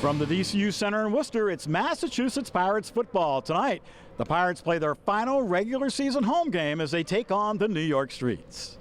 From the DCU Center in Worcester, it's Massachusetts Pirates football. Tonight, the Pirates play their final regular season home game as they take on the New York Streets.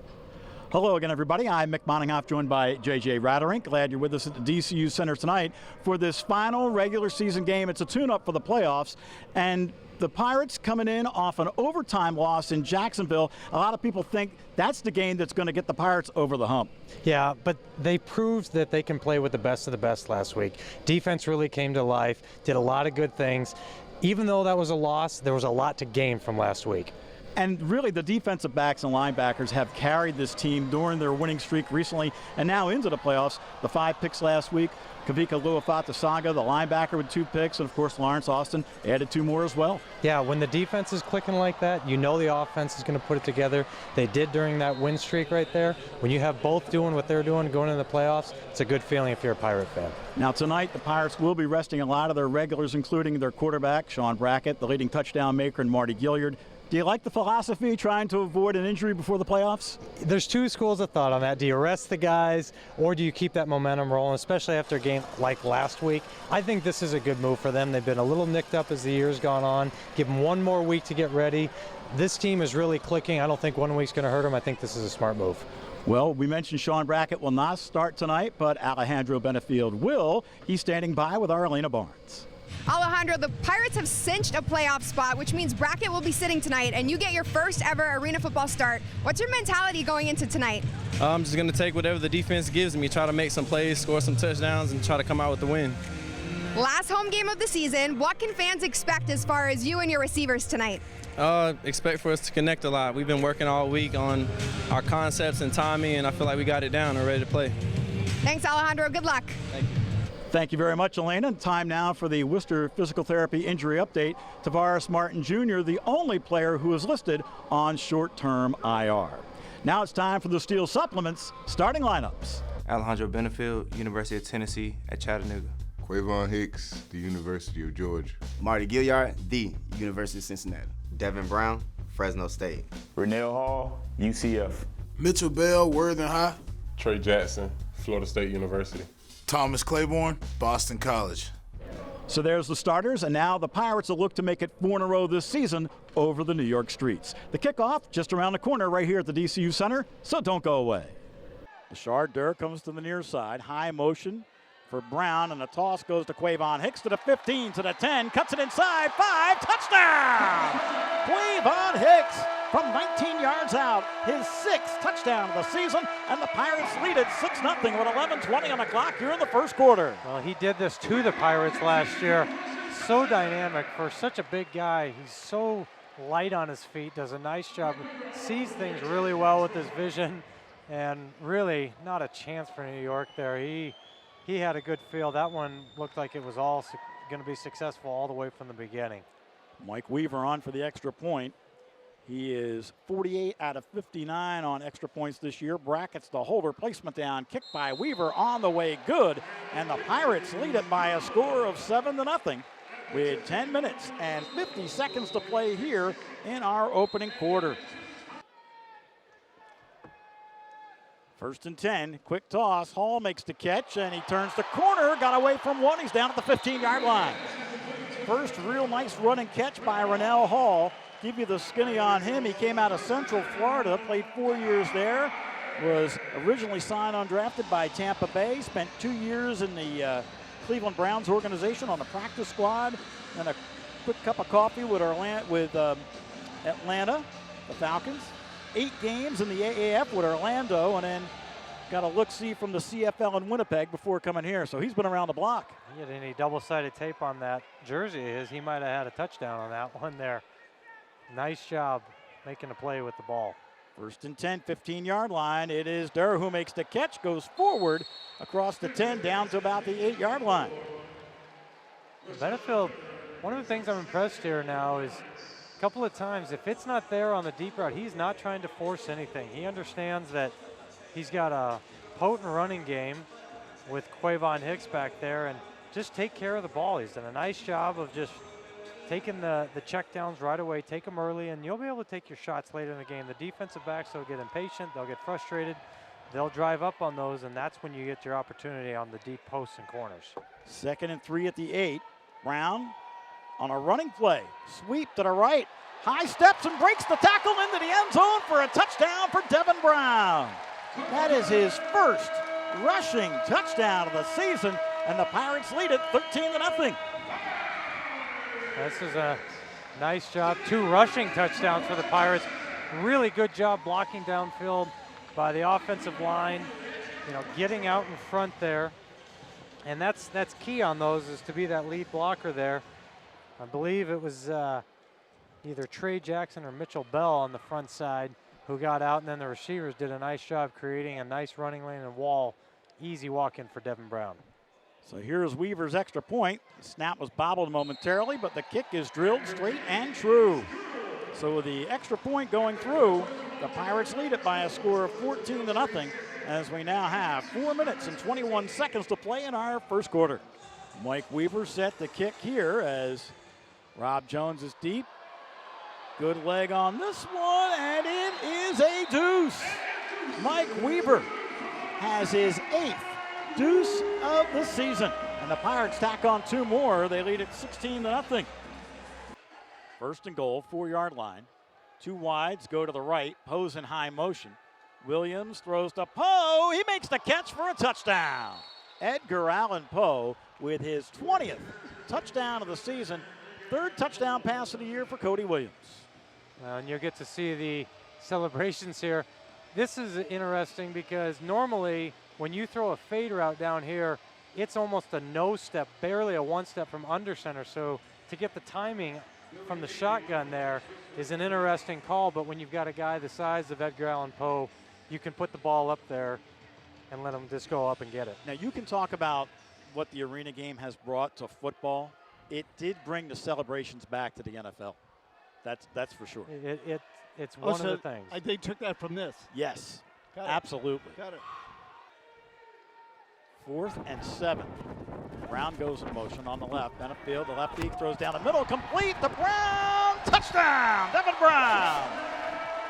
Hello again, everybody. I'm Mick Moninghoff, joined by J.J. Ratterink. Glad you're with us at the DCU Center tonight for this final regular season game. It's a tune-up for the playoffs, and the Pirates coming in off an overtime loss in Jacksonville. A lot of people think that's the game that's going to get the Pirates over the hump. Yeah, but they proved that they can play with the best of the best last week. Defense really came to life, did a lot of good things. Even though that was a loss, there was a lot to gain from last week. And really, the defensive backs and linebackers have carried this team during their winning streak recently and now into the playoffs. The 5 picks last week, Kavika Luafata-Saga, the linebacker with 2 picks, and of course Lawrence Austin added 2 more as well. Yeah, when the defense is clicking like that, you know the offense is going to put it together. They did during that win streak right there. When you have both doing what they're doing going into the playoffs, it's a good feeling if you're a Pirate fan. Now tonight, the Pirates will be resting a lot of their regulars, including their quarterback, Sean Brackett, the leading touchdown maker, and Marty Gilliard. Do you like the philosophy, trying to avoid an injury before the playoffs? There's 2 schools of thought on that. Do you rest the guys, or do you keep that momentum rolling, especially after a game like last week? I think this is a good move for them. They've been a little nicked up as the year's gone on. Give them 1 more week to get ready. This team is really clicking. I don't think 1 week's going to hurt them. I think this is a smart move. Well, we mentioned Sean Brackett will not start tonight, but Alejandro Benefield will. He's standing by with Arlena Barnes. Alejandro, the Pirates have cinched a playoff spot, which means Brackett will be sitting tonight, and you get your first ever arena football start. What's your mentality going into tonight? I'm just going to take whatever the defense gives me, try to make some plays, score some touchdowns, and try to come out with the win. Last home game of the season, what can fans expect as far as you and your receivers tonight? Expect for us to connect a lot. We've been working all week on our concepts and timing, and I feel like we got it down and ready to play. Thanks, Alejandro. Good luck. Thank you. Thank you very much, Elena. Time now for the Worcester Physical Therapy Injury Update. Tavares Martin Jr., the only player who is listed on short-term IR. Now it's time for the Steel Supplements starting lineups. Alejandro Benefield, University of Tennessee at Chattanooga. Quavon Hicks, the University of Georgia. Marty Gilliard, the University of Cincinnati. Devin Brown, Fresno State. Rennell Hall, UCF. Mitchell Bell, Worthing High. Trey Jackson, Florida State University. Thomas Claiborne, Boston College. So there's the starters, and now the Pirates will look to make it 4 in a row this season over the New York Streets. The kickoff just around the corner right here at the DCU Center, so don't go away. Bashard Durr comes to the near side, high motion for Brown, and the toss goes to Quavon Hicks to the 15, to the 10, cuts it inside, 5, touchdown! Quavon Hicks from 19 yards out, his 6th touchdown of the season, and the Pirates lead it 6-0 with 11:20 on the clock here in the first quarter. Well, he did this to the Pirates last year. So dynamic for such a big guy. He's so light on his feet, does a nice job, sees things really well with his vision, and really not a chance for New York there. He had a good feel. That one looked like it was all going to be successful all the way from the beginning. Mike Weaver on for the extra point. He is 48 out of 59 on extra points this year. Brackets the holder, placement down, kicked by Weaver on the way, good. And the Pirates lead it by a score of 7-0 with 10 minutes and 50 seconds to play here in our opening quarter. 1st and 10, quick toss. Hall makes the catch, and he turns the corner, got away from one. He's down at the 15-yard line. First real nice run and catch by Rennell Hall. Give you the skinny on him. He came out of Central Florida, played 4 years there, was originally signed undrafted by Tampa Bay, spent 2 years in the Cleveland Browns organization on the practice squad, and a quick cup of coffee with Atlanta, the Falcons. 8 games in the AAF with Orlando, and then got a look-see from the CFL in Winnipeg before coming here. So he's been around the block. He had any double-sided tape on that jersey of his, he might have had a touchdown on that one there. Nice job making a play with the ball. 1st and 10, 15-yard line. It is Durr who makes the catch, goes forward across the 10 down to about the 8-yard line. Benefield, one of the things I'm impressed here now is a couple of times, if it's not there on the deep route, he's not trying to force anything. He understands that he's got a potent running game with Quavon Hicks back there, and just take care of the ball. He's done a nice job of just taking the checkdowns right away, take them early, and you'll be able to take your shots later in the game. The defensive backs will get impatient, they'll get frustrated, they'll drive up on those, and that's when you get your opportunity on the deep posts and corners. 2nd and 3 at the 8. Brown on a running play. Sweep to the right. High steps and breaks the tackle into the end zone for a touchdown for Devin Brown. That is his first rushing touchdown of the season, and the Pirates lead it 13-0. This is a nice job. 2 rushing touchdowns for the Pirates. Really good job blocking downfield by the offensive line, getting out in front there. And that's key on those, is to be that lead blocker there. I believe it was either Trey Jackson or Mitchell Bell on the front side who got out, and then the receivers did a nice job creating a nice running lane and wall. Easy walk in for Devin Brown. So here's Weaver's extra point. The snap was bobbled momentarily, but the kick is drilled straight and true. So with the extra point going through, the Pirates lead it by a score of 14-0, as we now have 4 minutes and 21 seconds to play in our first quarter. Mike Weaver set the kick here as Rob Jones is deep. Good leg on this one, and it is a deuce. Mike Weaver has his 8th deuce of the season, and the Pirates tack on 2 more. They lead it 16-0. First and goal, 4-yard line. 2 wides, go to the right. Poe's in high motion. Williams throws to Poe. He makes the catch for a touchdown. Edgar Allan Poe with his 20th touchdown of the season. 3rd touchdown pass of the year for Cody Williams. And you'll get to see the celebrations here. This is interesting because normally when you throw a fade route down here, it's almost a no step, barely a 1 step from under center. So to get the timing from the shotgun there is an interesting call, but when you've got a guy the size of Edgar Allan Poe, you can put the ball up there and let him just go up and get it. Now you can talk about what the arena game has brought to football. It did bring the celebrations back to the NFL. That's for sure. It's one of the things. They took that from this. Yes, Got it. absolutely. Got it. 4th and 7. Brown goes in motion on the left. Benefield, the left beak throws down the middle, complete to Brown. Touchdown, Devin Brown.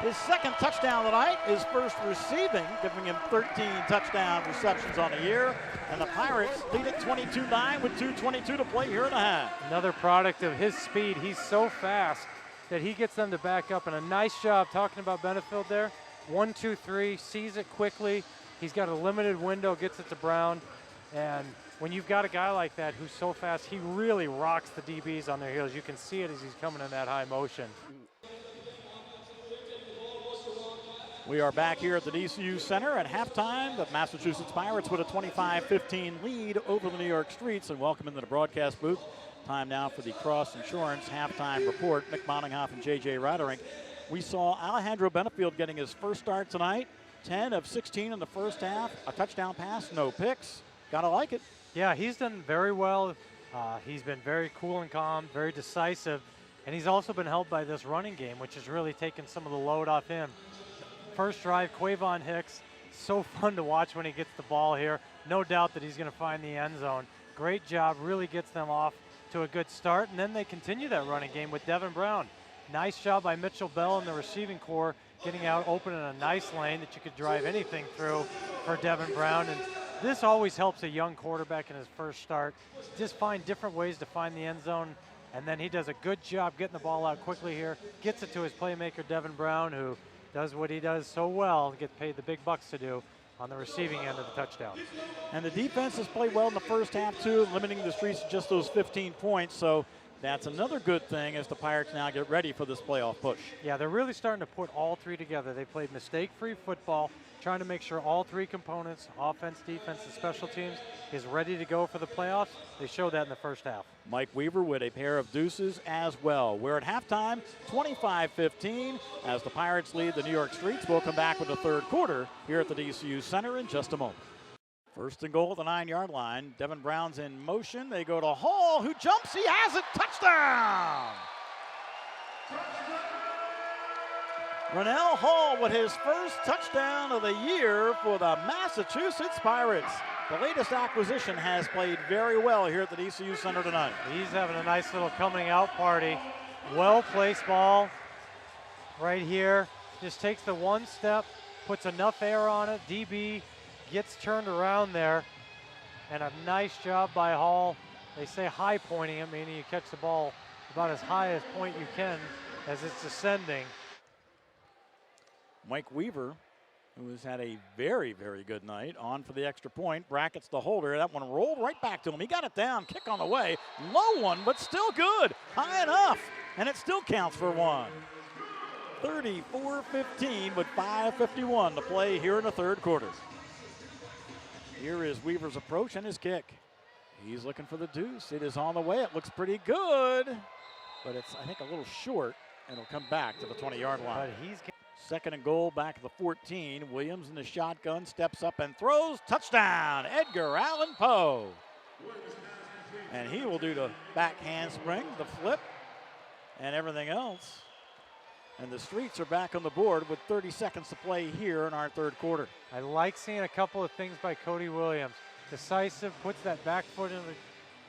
His 2nd touchdown tonight, his first receiving, giving him 13 touchdown receptions on the year. And the Pirates lead it 22-9 with 2:22 to play here in the half. Another product of his speed. He's so fast that he gets them to back up, and a nice job talking about Benefield there. 1, 2, 3, sees it quickly. He's got a limited window, gets it to Brown. And when you've got a guy like that who's so fast, he really rocks the DBs on their heels. You can see it as he's coming in that high motion. We are back here at the DCU Center at halftime. The Massachusetts Pirates with a 25-15 lead over the New York Streets, and welcome into the broadcast booth. Time now for the Cross Insurance halftime report. Nick Moninghoff and J.J. Roderick. We saw Alejandro Benefield getting his first start tonight. 10 of 16 in the first half. A touchdown pass, no picks. Gotta like it. Yeah, he's done very well. He's been very cool and calm, very decisive, and he's also been helped by this running game, which has really taken some of the load off him. First drive, Quavon Hicks, so fun to watch when he gets the ball here. No doubt that he's going to find the end zone. Great job, really gets them off to a good start, and then they continue that running game with Devin Brown. Nice job by Mitchell Bell in the receiving core, getting out open in a nice lane that you could drive anything through for Devin Brown. And this always helps a young quarterback in his first start. Just find different ways to find the end zone, and then he does a good job getting the ball out quickly here, gets it to his playmaker, Devin Brown, who does what he does so well, gets paid the big bucks to do on the receiving end of the touchdown. And the defense has played well in the first half too, limiting the Streets to just those 15 points. So that's another good thing as the Pirates now get ready for this playoff push. Yeah, they're really starting to put all 3 together. They played mistake-free football, trying to make sure all 3 components, offense, defense, and special teams, is ready to go for the playoffs. They showed that in the first half. Mike Weaver with a pair of deuces as well. We're at halftime, 25-15, as the Pirates lead the New York Streets. We'll come back with the third quarter here at the DCU Center in just a moment. First and goal at the 9-yard line. Devin Brown's in motion. They go to Hall, who jumps. He has it. Touchdown! Ronnell Hall with his first touchdown of the year for the Massachusetts Pirates. The latest acquisition has played very well here at the DCU Center tonight. He's having a nice little coming out party. Well-placed ball right here. Just takes the 1 step, puts enough air on it. DB gets turned around there. And a nice job by Hall. They say high pointing it, meaning you catch the ball about as high as point you can as it's ascending. Mike Weaver, who has had a very, very good night, on for the extra point. Brackets the holder. That one rolled right back to him. He got it down, kick on the way. Low one, but still good. High enough, and it still counts for one. 34-15 with 5:51 to play here in the third quarter. Here is Weaver's approach and his kick. He's looking for the deuce. It is on the way. It looks pretty good, but it's, I think, a little short, and it'll come back to the 20-yard line. But he's second and goal back at the 14. Williams in the shotgun, steps up and throws. Touchdown, Edgar Allan Poe. And he will do the back handspring, the flip, and everything else. And the Streets are back on the board with 30 seconds to play here in our third quarter. I like seeing a couple of things by Cody Williams. Decisive, puts that back foot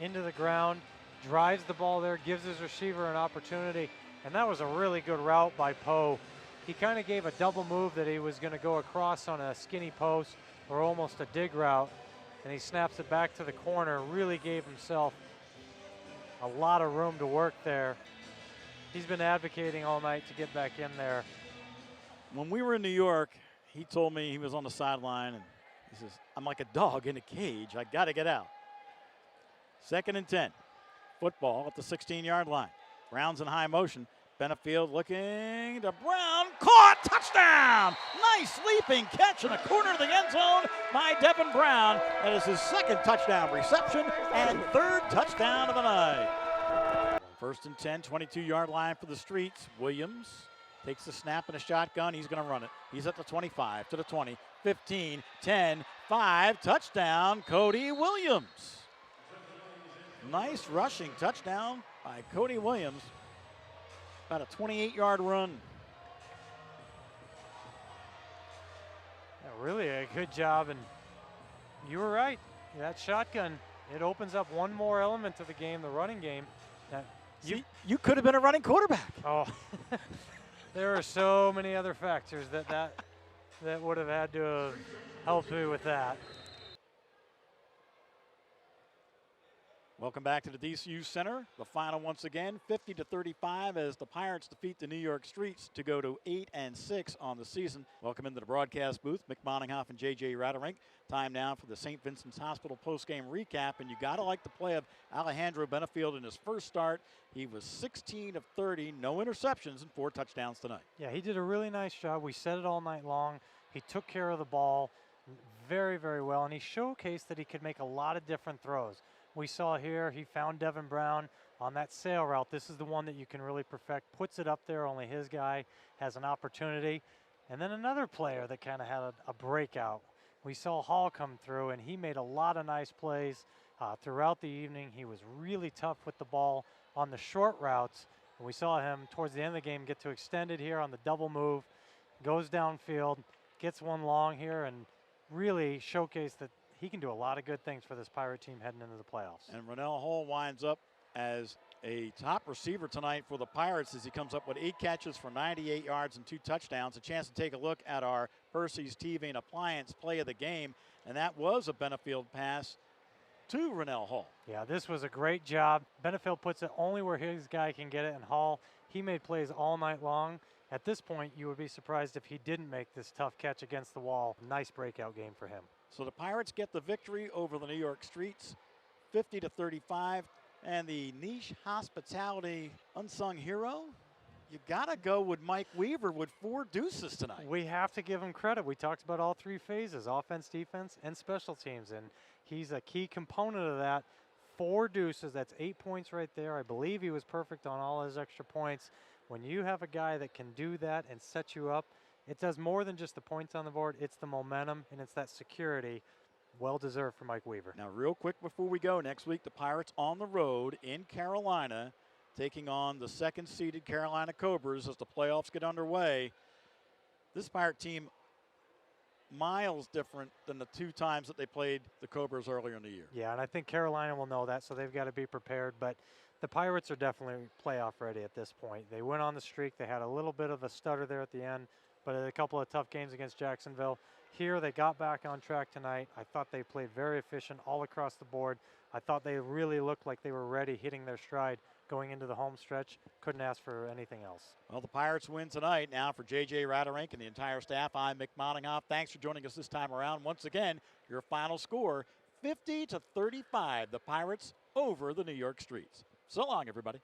into the ground, drives the ball there, gives his receiver an opportunity. And that was a really good route by Poe. He kind of gave a double move that he was going to go across on a skinny post or almost a dig route, and he snaps it back to the corner. Really gave himself a lot of room to work there. He's been advocating all night to get back in there. When we were in New York, he told me he was on the sideline, and he says, I'm like a dog in a cage. I got to get out. 2nd and 10. Football at the 16-yard line. Brown's in high motion. Benefield looking to Brown. Caught! Touchdown! Nice leaping catch in the corner of the end zone by Devin Brown. That is his second touchdown reception and third touchdown of the night. 1st and 10, 22-yard line for the Streets. Williams takes the snap in a shotgun. He's going to run it. He's at the 25, to the 20, 15, 10, 5. Touchdown, Cody Williams. Nice rushing touchdown by Cody Williams. About a 28-yard run. Yeah, really a good job, and you were right. That shotgun, it opens up one more element to the game, the running game. That you could have been a running quarterback. Oh, there are so many other factors that would have had to have helped me with that. Welcome back to the DCU Center. The final once again, 50-35 as the Pirates defeat the New York Streets to go to 8-6 on the season. Welcome into the broadcast booth, Mick Moninghoff and J.J. Raderink. Time now for the St. Vincent's Hospital postgame recap, and you got to like the play of Alejandro Benefield in his first start. He was 16 of 30, no interceptions, and 4 touchdowns tonight. Yeah, he did a really nice job. We said it all night long. He took care of the ball very, very well, and he showcased that he could make a lot of different throws. We saw here he found Devin Brown on that sail route. This is the one that you can really perfect. Puts it up there, only his guy has an opportunity. And then another player that kind of had a breakout. We saw Hall come through, and he made a lot of nice plays throughout the evening. He was really tough with the ball on the short routes. And we saw him towards the end of the game get to extend it here on the double move, goes downfield, gets one long here, and really showcased that he can do a lot of good things for this Pirate team heading into the playoffs. And Rennell Hall winds up as a top receiver tonight for the Pirates as he comes up with 8 catches for 98 yards and 2 touchdowns. A chance to take a look at our Percy's TV and Appliance play of the game, and that was a Benefield pass to Rennell Hall. Yeah, this was a great job. Benefield puts it only where his guy can get it, and Hall, he made plays all night long. At this point, you would be surprised if he didn't make this tough catch against the wall. Nice breakout game for him. So the Pirates get the victory over the New York Streets, 50-35. And the niche hospitality unsung hero, you got to go with Mike Weaver with 4 deuces tonight. We have to give him credit. We talked about all 3 phases, offense, defense, and special teams. And he's a key component of that. 4 deuces, that's 8 points right there. I believe he was perfect on all his extra points. When you have a guy that can do that and set you up, it does more than just the points on the board. It's the momentum, and it's that security. Well deserved for Mike Weaver. Now, real quick before we go, next week the Pirates on the road in Carolina, taking on the 2nd-seeded Carolina Cobras as the playoffs get underway. This Pirate team, miles different than the 2 times that they played the Cobras earlier in the year. Yeah, and I think Carolina will know that, so they've got to be prepared. But the Pirates are definitely playoff ready at this point. They went on the streak. They had a little bit of a stutter there at the end, but a couple of tough games against Jacksonville. Here they got back on track tonight. I thought they played very efficient all across the board. I thought they really looked like they were ready, hitting their stride going into the home stretch. Couldn't ask for anything else. Well, the Pirates win tonight. Now for J.J. Raderink and the entire staff, I'm Mick Moningoff. Thanks for joining us this time around. Once again, your final score, 50-35, the Pirates over the New York Streets. So long, everybody.